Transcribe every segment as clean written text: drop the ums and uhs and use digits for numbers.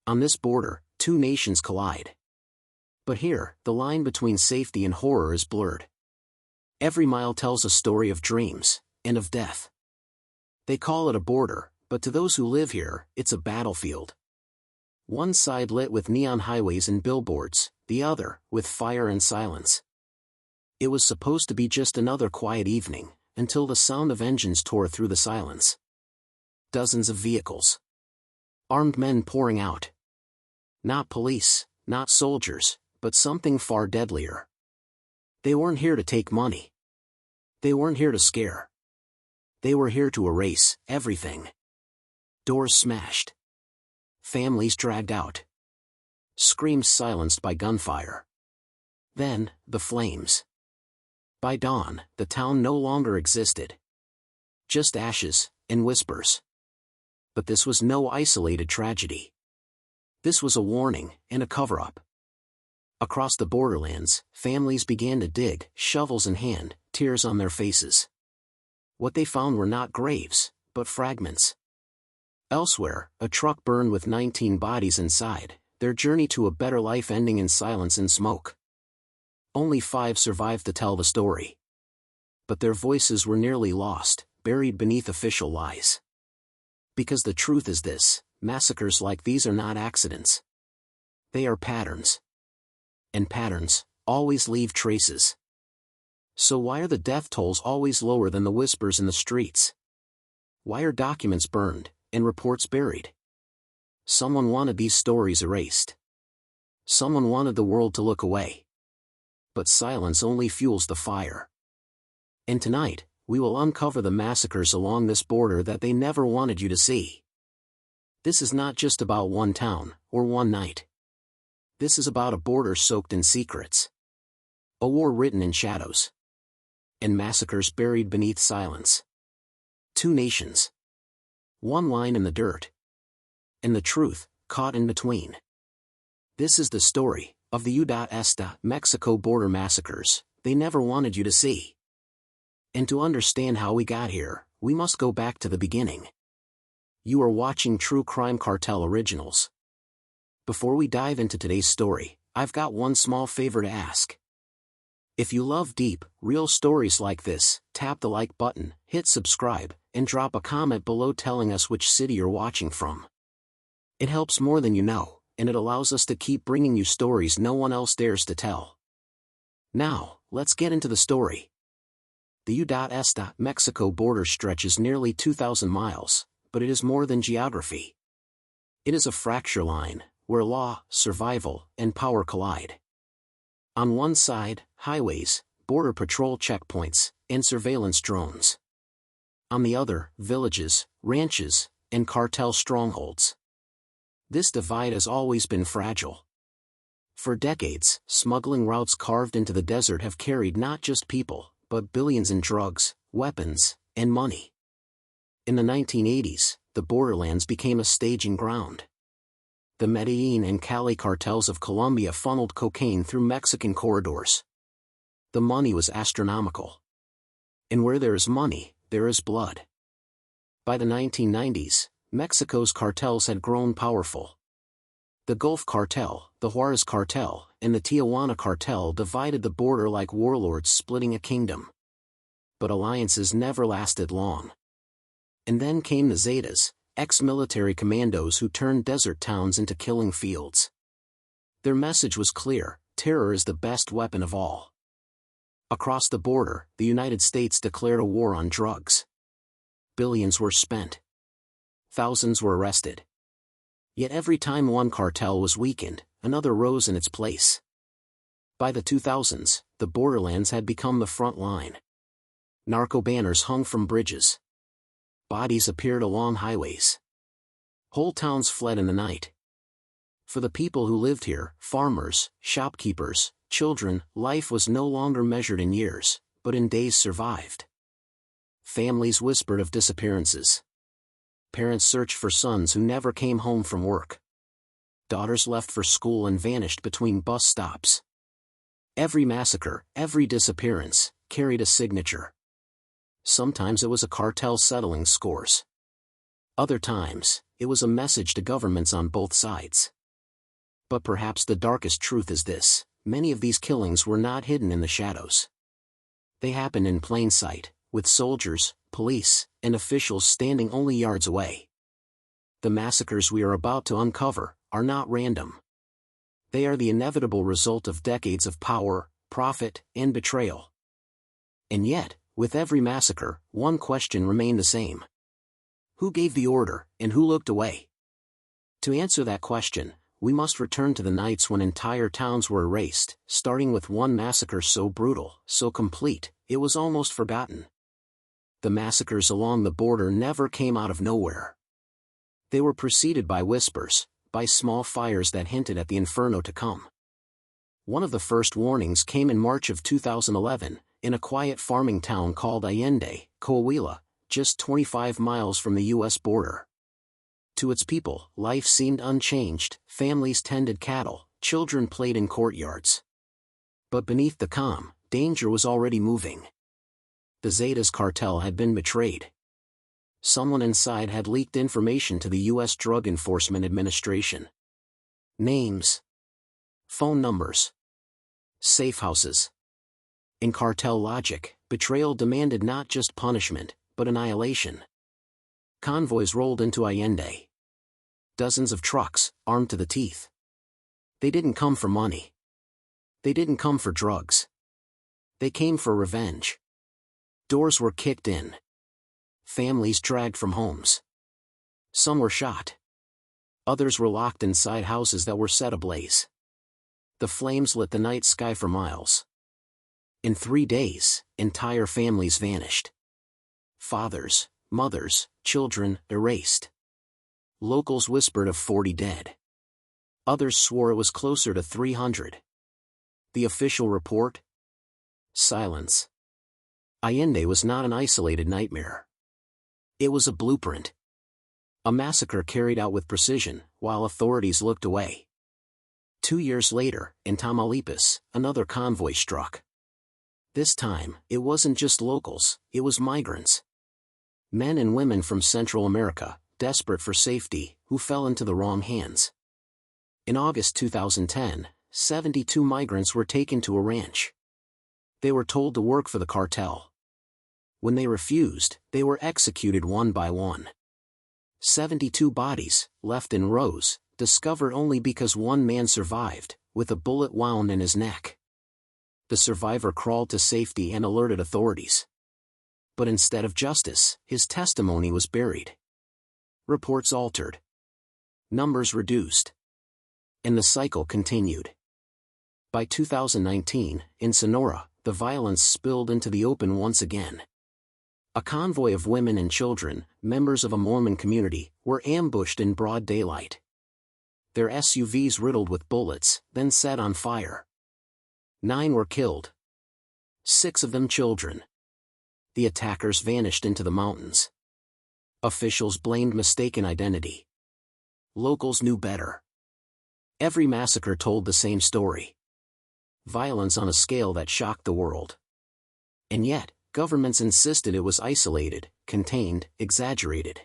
On this border, two nations collide. But here, the line between safety and horror is blurred. Every mile tells a story of dreams, and of death. They call it a border, but to those who live here, it's a battlefield. One side lit with neon highways and billboards, the other, with fire and silence. It was supposed to be just another quiet evening, until the sound of engines tore through the silence. Dozens of vehicles. Armed men pouring out. Not police, not soldiers, but something far deadlier. They weren't here to take money. They weren't here to scare. They were here to erase everything. Doors smashed. Families dragged out. Screams silenced by gunfire. Then, the flames. By dawn, the town no longer existed. Just ashes, and whispers. But this was no isolated tragedy. This was a warning, and a cover-up. Across the borderlands, families began to dig, shovels in hand, tears on their faces. What they found were not graves, but fragments. Elsewhere, a truck burned with 19 bodies inside, their journey to a better life ending in silence and smoke. Only 5 survived to tell the story. But their voices were nearly lost, buried beneath official lies. Because the truth is this, massacres like these are not accidents. They are patterns. And patterns always leave traces. So why are the death tolls always lower than the whispers in the streets? Why are documents burned, and reports buried? Someone wanted these stories erased. Someone wanted the world to look away. But silence only fuels the fire. And tonight, we will uncover the massacres along this border that they never wanted you to see. This is not just about one town, or one night. This is about a border soaked in secrets. A war written in shadows. And massacres buried beneath silence. 2 nations. One line in the dirt. And the truth, caught in between. This is the story of the U.S. Mexico border massacres they never wanted you to see. And to understand how we got here, we must go back to the beginning. You are watching True Crime Cartel Originals. Before we dive into today's story, I've got one small favor to ask. If you love deep, real stories like this, tap the like button, hit subscribe, and drop a comment below telling us which city you're watching from. It helps more than you know, and it allows us to keep bringing you stories no one else dares to tell. Now, let's get into the story. The U.S. Mexico border stretches nearly 2,000 miles, but it is more than geography. It is a fracture line, where law, survival, and power collide. On one side, highways, border patrol checkpoints, and surveillance drones. On the other, villages, ranches, and cartel strongholds. This divide has always been fragile. For decades, smuggling routes carved into the desert have carried not just people, but billions in drugs, weapons, and money. In the 1980s, the borderlands became a staging ground. The Medellin and Cali cartels of Colombia funneled cocaine through Mexican corridors. The money was astronomical. And where there is money, there is blood. By the 1990s, Mexico's cartels had grown powerful. The Gulf Cartel, the Juarez Cartel, and the Tijuana Cartel divided the border like warlords splitting a kingdom. But alliances never lasted long. And then came the Zetas, ex-military commandos who turned desert towns into killing fields. Their message was clear: terror is the best weapon of all. Across the border, the United States declared a war on drugs. Billions were spent. Thousands were arrested. Yet every time one cartel was weakened, another rose in its place. By the 2000s, the borderlands had become the front line. Narco banners hung from bridges. Bodies appeared along highways. Whole towns fled in the night. For the people who lived here, farmers, shopkeepers, children, life was no longer measured in years, but in days survived. Families whispered of disappearances. Parents searched for sons who never came home from work. Daughters left for school and vanished between bus stops. Every massacre, every disappearance, carried a signature. Sometimes it was a cartel settling scores. Other times, it was a message to governments on both sides. But perhaps the darkest truth is this: many of these killings were not hidden in the shadows. They happened in plain sight, with soldiers, police, and officials standing only yards away. The massacres we are about to uncover are not random. They are the inevitable result of decades of power, profit, and betrayal. And yet, with every massacre, one question remained the same. Who gave the order, and who looked away? To answer that question, we must return to the nights when entire towns were erased, starting with one massacre so brutal, so complete, it was almost forgotten. The massacres along the border never came out of nowhere. They were preceded by whispers, by small fires that hinted at the inferno to come. One of the first warnings came in March of 2011, in a quiet farming town called Allende, Coahuila, just 25 miles from the U.S. border. To its people, life seemed unchanged, families tended cattle, children played in courtyards. But beneath the calm, danger was already moving. The Zetas cartel had been betrayed. Someone inside had leaked information to the U.S. Drug Enforcement Administration. Names. Phone numbers. Safe houses. In cartel logic, betrayal demanded not just punishment, but annihilation. Convoys rolled into Allende. Dozens of trucks, armed to the teeth. They didn't come for money. They didn't come for drugs. They came for revenge. Doors were kicked in. Families dragged from homes. Some were shot. Others were locked inside houses that were set ablaze. The flames lit the night sky for miles. In 3 days, entire families vanished. Fathers, mothers, children, erased. Locals whispered of 40 dead. Others swore it was closer to 300. The official report? Silence. Allende was not an isolated nightmare. It was a blueprint. A massacre carried out with precision, while authorities looked away. 2 years later, in Tamaulipas, another convoy struck. This time, it wasn't just locals, it was migrants. Men and women from Central America, desperate for safety, who fell into the wrong hands. In August 2010, 72 migrants were taken to a ranch. They were told to work for the cartel. When they refused, they were executed one by one. 72 bodies, left in rows, discovered only because one man survived, with a bullet wound in his neck. The survivor crawled to safety and alerted authorities. But instead of justice, his testimony was buried. Reports altered. Numbers reduced. And the cycle continued. By 2019, in Sonora, the violence spilled into the open once again. A convoy of women and children, members of a Mormon community, were ambushed in broad daylight. Their SUVs riddled with bullets, then set on fire. 9 were killed. 6 of them children. The attackers vanished into the mountains. Officials blamed mistaken identity. Locals knew better. Every massacre told the same story. Violence on a scale that shocked the world. And yet, governments insisted it was isolated, contained, exaggerated.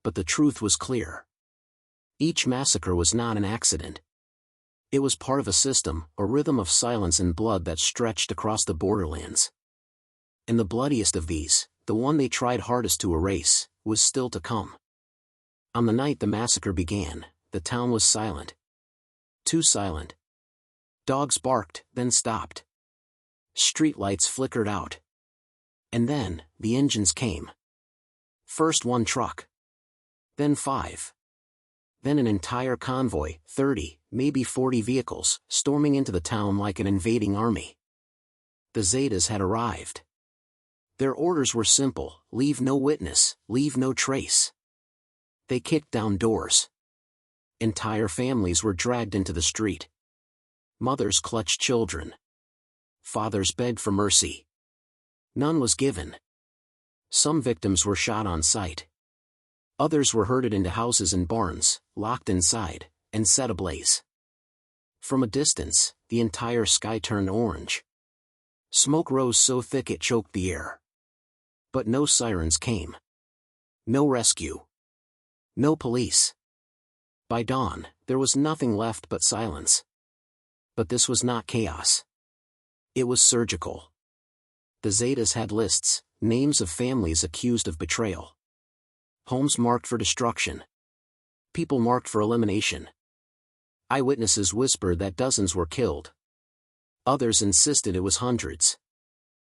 But the truth was clear. Each massacre was not an accident. It was part of a system, a rhythm of silence and blood that stretched across the borderlands. And the bloodiest of these, the one they tried hardest to erase, was still to come. On the night the massacre began, the town was silent. Too silent. Dogs barked, then stopped. Streetlights flickered out. And then, the engines came. First one truck. Then 5. Then an entire convoy, 30, maybe 40 vehicles, storming into the town like an invading army. The Zetas had arrived. Their orders were simple: leave no witness, leave no trace. They kicked down doors. Entire families were dragged into the street. Mothers clutched children. Fathers begged for mercy. None was given. Some victims were shot on sight. Others were herded into houses and barns, locked inside, and set ablaze. From a distance, the entire sky turned orange. Smoke rose so thick it choked the air. But no sirens came. No rescue. No police. By dawn, there was nothing left but silence. But this was not chaos. It was surgical. The Zetas had lists, names of families accused of betrayal. Homes marked for destruction. People marked for elimination. Eyewitnesses whispered that dozens were killed. Others insisted it was hundreds.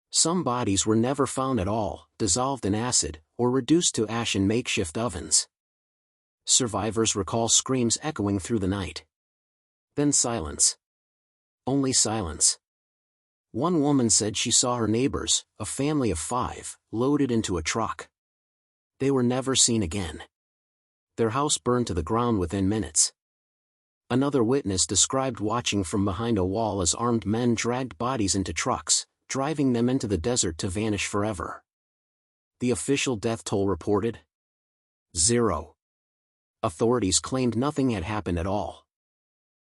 Some bodies were never found at all, dissolved in acid, or reduced to ash in makeshift ovens. Survivors recall screams echoing through the night. Then silence. Only silence. One woman said she saw her neighbors, a family of 5, loaded into a truck. They were never seen again. Their house burned to the ground within minutes. Another witness described watching from behind a wall as armed men dragged bodies into trucks, driving them into the desert to vanish forever. The official death toll reported 0. Authorities claimed nothing had happened at all.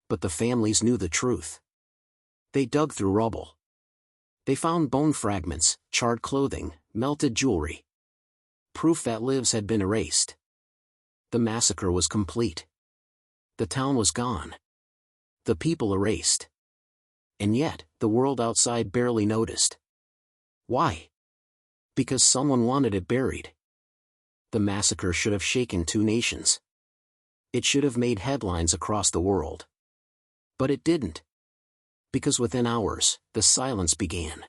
But the families knew the truth. They dug through rubble. They found bone fragments, charred clothing, melted jewelry. Proof that lives had been erased. The massacre was complete. The town was gone. The people erased. And yet, the world outside barely noticed. Why? Because someone wanted it buried. The massacre should have shaken 2 nations. It should have made headlines across the world. But it didn't. Because within hours, the silence began.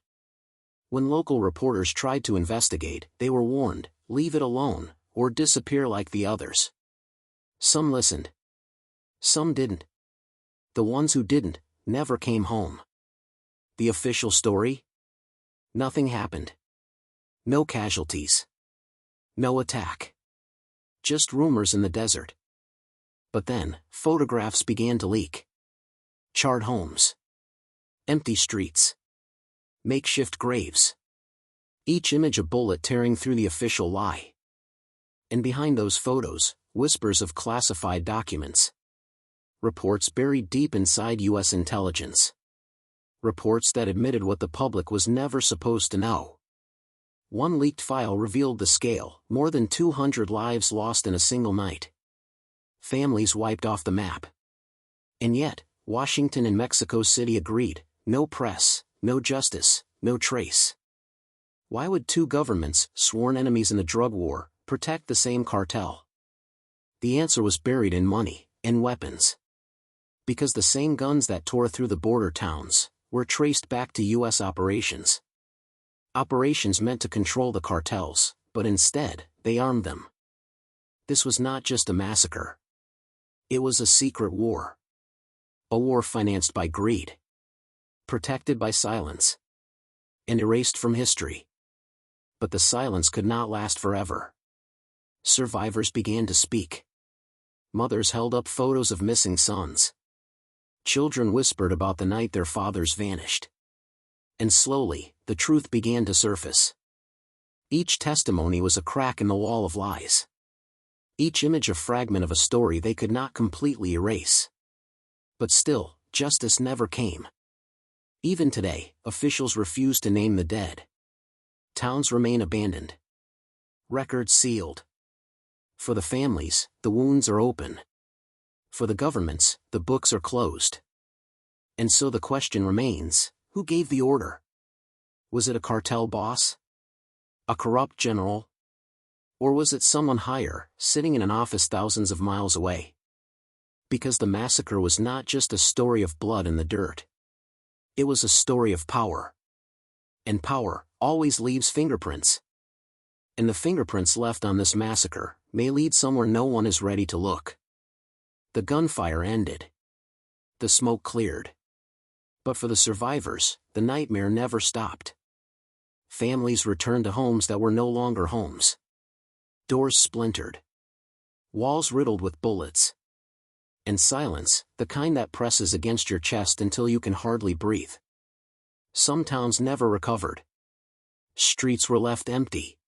When local reporters tried to investigate, they were warned, leave it alone, or disappear like the others. Some listened. Some didn't. The ones who didn't, never came home. The official story? Nothing happened. No casualties. No attack. Just rumors in the desert. But then, photographs began to leak. Charred homes. Empty streets. Makeshift graves. Each image a bullet tearing through the official lie. And behind those photos, whispers of classified documents. Reports buried deep inside U.S. intelligence. Reports that admitted what the public was never supposed to know. One leaked file revealed the scale, more than 200 lives lost in a single night. Families wiped off the map. And yet, Washington and Mexico City agreed, no press, no justice, no trace. Why would 2 governments, sworn enemies in the drug war, protect the same cartel? The answer was buried in money, and weapons. Because the same guns that tore through the border towns, were traced back to U.S. operations. Operations meant to control the cartels, but instead, they armed them. This was not just a massacre. It was a secret war. A war financed by greed. Protected by silence. And erased from history. But the silence could not last forever. Survivors began to speak. Mothers held up photos of missing sons. Children whispered about the night their fathers vanished. And slowly, the truth began to surface. Each testimony was a crack in the wall of lies. Each image a fragment of a story they could not completely erase. But still, justice never came. Even today, officials refuse to name the dead. Towns remain abandoned. Records sealed. For the families, the wounds are open. For the governments, the books are closed. And so the question remains, who gave the order? Was it a cartel boss? A corrupt general? Or was it someone higher, sitting in an office thousands of miles away? Because the massacre was not just a story of blood in the dirt. It was a story of power. And power always leaves fingerprints. And the fingerprints left on this massacre may lead somewhere no one is ready to look. The gunfire ended. The smoke cleared. But for the survivors, the nightmare never stopped. Families returned to homes that were no longer homes. Doors splintered. Walls riddled with bullets. And silence, the kind that presses against your chest until you can hardly breathe. Some towns never recovered. Streets were left empty.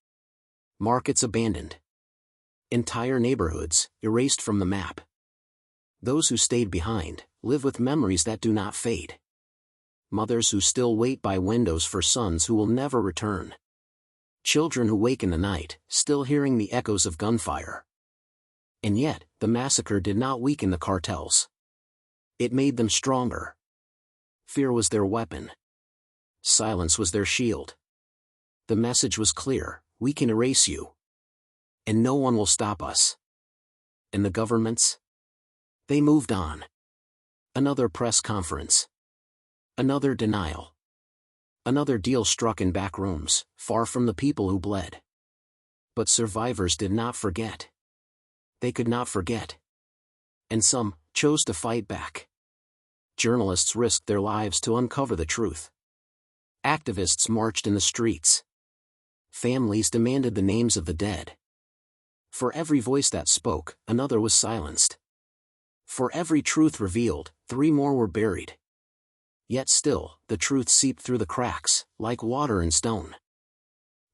Markets abandoned. Entire neighborhoods, erased from the map. Those who stayed behind, live with memories that do not fade. Mothers who still wait by windows for sons who will never return. Children who wake in the night, still hearing the echoes of gunfire. And yet, the massacre did not weaken the cartels. It made them stronger. Fear was their weapon. Silence was their shield. The message was clear: we can erase you. And no one will stop us. And the governments? They moved on. Another press conference. Another denial. Another deal struck in back rooms, far from the people who bled. But survivors did not forget. They could not forget. And some chose to fight back. Journalists risked their lives to uncover the truth. Activists marched in the streets. Families demanded the names of the dead. For every voice that spoke, another was silenced. For every truth revealed, 3 more were buried. Yet still, the truth seeped through the cracks, like water in stone.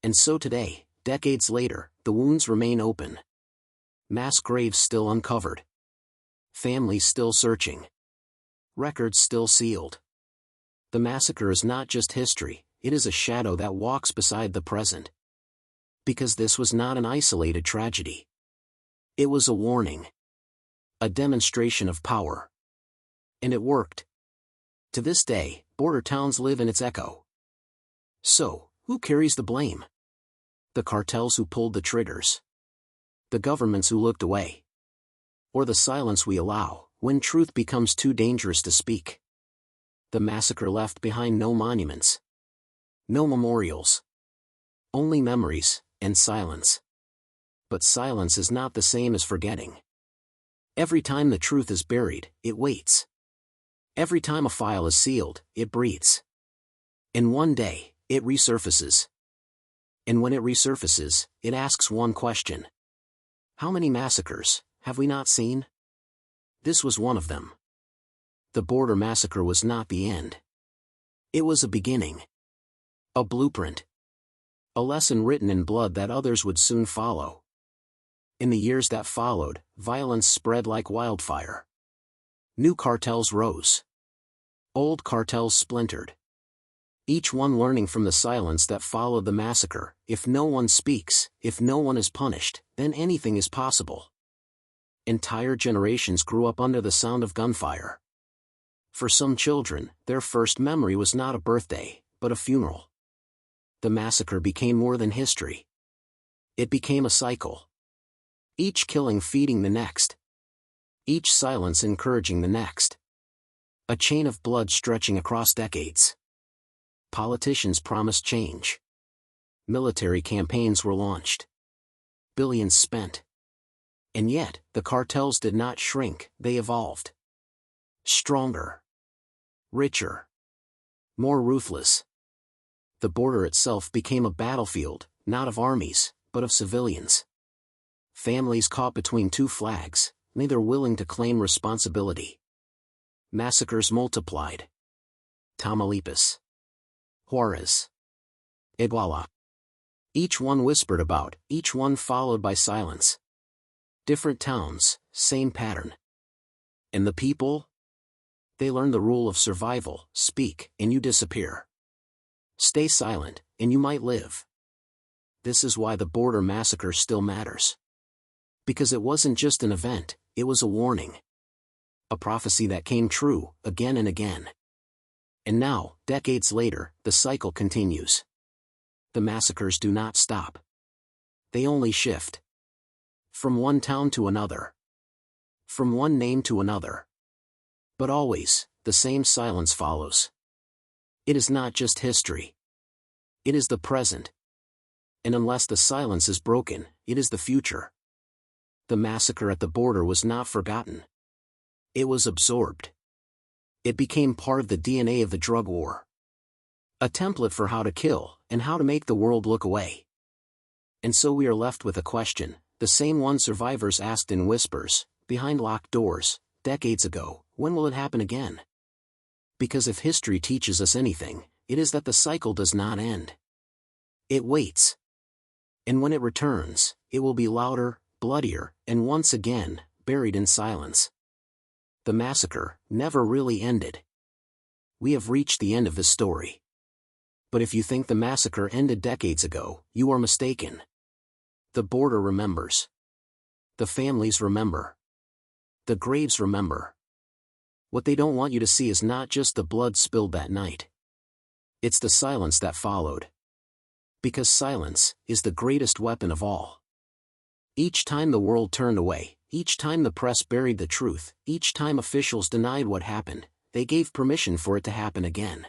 And so today, decades later, the wounds remain open. Mass graves still uncovered. Families still searching. Records still sealed. The massacre is not just history, it is a shadow that walks beside the present. Because this was not an isolated tragedy. It was a warning. A demonstration of power. And it worked. To this day, border towns live in its echo. So, who carries the blame? The cartels who pulled the triggers? The governments who looked away? Or the silence we allow, when truth becomes too dangerous to speak? The massacre left behind no monuments. No memorials. Only memories, and silence. But silence is not the same as forgetting. Every time the truth is buried, it waits. Every time a file is sealed, it breathes. And one day, it resurfaces. And when it resurfaces, it asks one question. How many massacres have we not seen? This was one of them. The border massacre was not the end. It was a beginning. A blueprint. A lesson written in blood that others would soon follow. In the years that followed, violence spread like wildfire. New cartels rose. Old cartels splintered. Each one learning from the silence that followed the massacre: if no one speaks, if no one is punished, then anything is possible. Entire generations grew up under the sound of gunfire. For some children, their first memory was not a birthday, but a funeral. The massacre became more than history. It became a cycle. Each killing feeding the next. Each silence encouraging the next. A chain of blood stretching across decades. Politicians promised change. Military campaigns were launched. Billions spent. And yet, the cartels did not shrink, they evolved. Stronger. Richer. More ruthless. The border itself became a battlefield, not of armies, but of civilians. Families caught between 2 flags, neither willing to claim responsibility. Massacres multiplied. Tamaulipas. Juarez. Iguala. Each one whispered about, each one followed by silence. Different towns, same pattern. And the people? They learned the rule of survival: speak, and you disappear. Stay silent, and you might live. This is why the border massacre still matters. Because it wasn't just an event, it was a warning. A prophecy that came true, again and again. And now, decades later, the cycle continues. The massacres do not stop. They only shift. From one town to another. From one name to another. But always, the same silence follows. It is not just history. It is the present. And unless the silence is broken, it is the future. The massacre at the border was not forgotten. It was absorbed. It became part of the DNA of the drug war. A template for how to kill, and how to make the world look away. And so we are left with a question, the same one survivors asked in whispers, behind locked doors, decades ago: when will it happen again? Because if history teaches us anything, it is that the cycle does not end. It waits. And when it returns, it will be louder, bloodier, and once again, buried in silence. The massacre never really ended. We have reached the end of this story. But if you think the massacre ended decades ago, you are mistaken. The border remembers. The families remember. The graves remember. What they don't want you to see is not just the blood spilled that night. It's the silence that followed. Because silence is the greatest weapon of all. Each time the world turned away, each time the press buried the truth, each time officials denied what happened, they gave permission for it to happen again.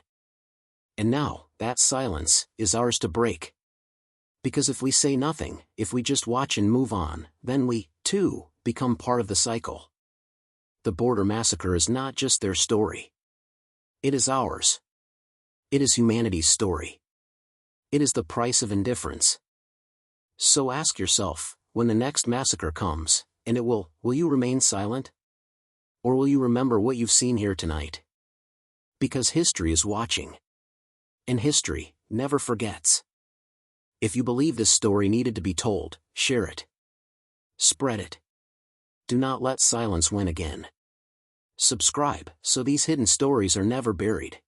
And now, that silence is ours to break. Because if we say nothing, if we just watch and move on, then we, too, become part of the cycle. The border massacre is not just their story. It is ours. It is humanity's story. It is the price of indifference. So ask yourself, when the next massacre comes, and it will you remain silent? Or will you remember what you've seen here tonight? Because history is watching. And history never forgets. If you believe this story needed to be told, share it. Spread it. Do not let silence win again. Subscribe, so these hidden stories are never buried.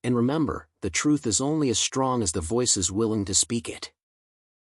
And remember, the truth is only as strong as the voices willing to speak it.